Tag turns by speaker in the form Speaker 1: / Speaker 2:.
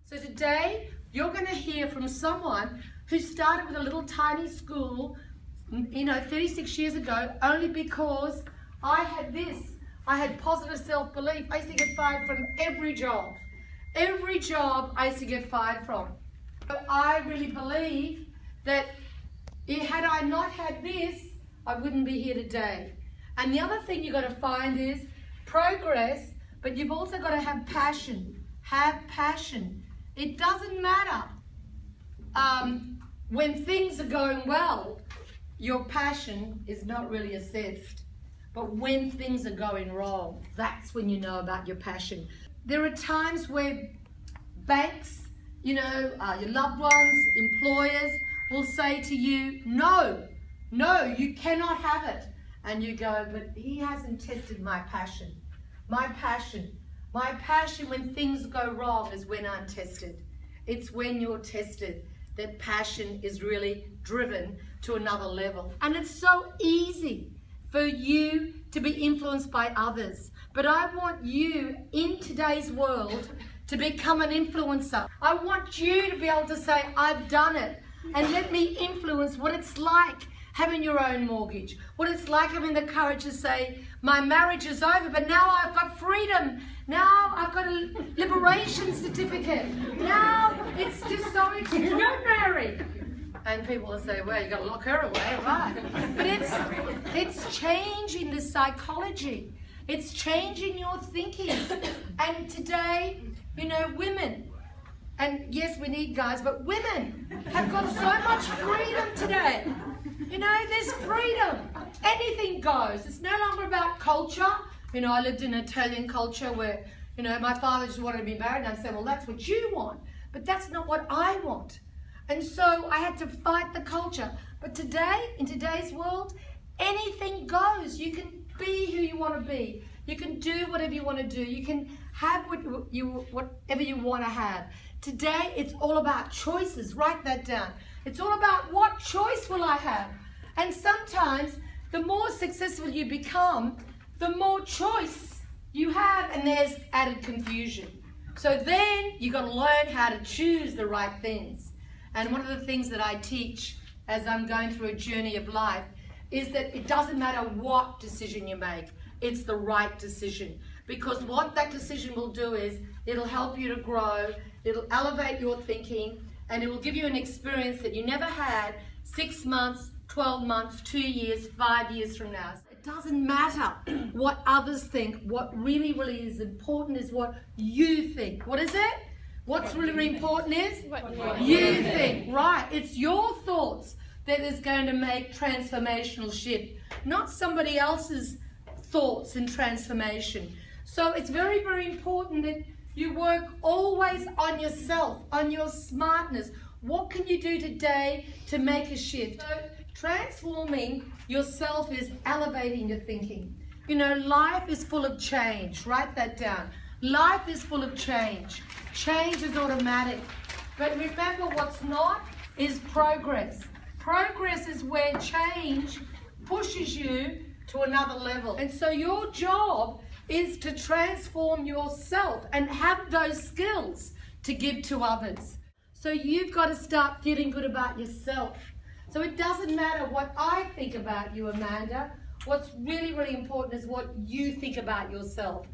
Speaker 1: So today, you're going to hear from someone who started with a little tiny school, 36 years ago, only because I had this. I had positive self-belief. I used to get fired from every job. Every job I used to get fired from. So I really believe that had I not had this, I wouldn't be here today. And the other thing you've got to find is progress, but you've also got to have passion. Have passion. It doesn't matter when things are going well, your passion is not really assessed. But when things are going wrong, that's when you know about your passion. There are times where banks, your loved ones, employers will say to you, no, you cannot have it. And you go, but he hasn't tested my passion. My passion when things go wrong is when I'm tested. It's when you're tested that passion is really driven to another level. And it's so easy for you to be influenced by others. But I want you in today's world to become an influencer. I want you to be able to say, I've done it. And let me influence what it's like having your own mortgage, what it's like having the courage to say, my marriage is over, but now I've got freedom. Now I've got a liberation certificate. Now it's just so extraordinary. And people will say, well, you've got to lock her away, right? But it's changing the psychology. It's changing your thinking. And today, women, and yes, we need guys, but women have got so much freedom today. There's freedom. Anything goes. It's no longer about culture. I lived in Italian culture where, my father just wanted to be married, and I said, well, that's what you want. But that's not what I want. And so I had to fight the culture. But today, in today's world, anything goes. You can be who you want to be. You can do whatever you want to do. You can have whatever you want to have. Today, it's all about choices. Write that down. It's all about what choice will I have. And sometimes, the more successful you become, the more choice you have, and there's added confusion. So then, you've got to learn how to choose the right things. And one of the things that I teach as I'm going through a journey of life is that it doesn't matter what decision you make, it's the right decision. Because what that decision will do is it'll help you to grow, it'll elevate your thinking, and it will give you an experience that you never had 6 months, 12 months, 2 years, 5 years from now. It doesn't matter what others think. What really, really is important is what you think. What is it? What's really important is what you think. Right. It's your thoughts that is going to make transformational shift, not somebody else's thoughts and transformation. So it's very, very important that you work always on yourself, on your smartness. What can you do today to make a shift? So transforming yourself is elevating your thinking. Life is full of change. Write that down. Life is full of change. Change is automatic. But remember, what's not is progress. Progress is where change pushes you to another level. And so your job is to transform yourself and have those skills to give to others. So you've got to start feeling good about yourself. So it doesn't matter what I think about you, Amanda. What's really, really important is what you think about yourself.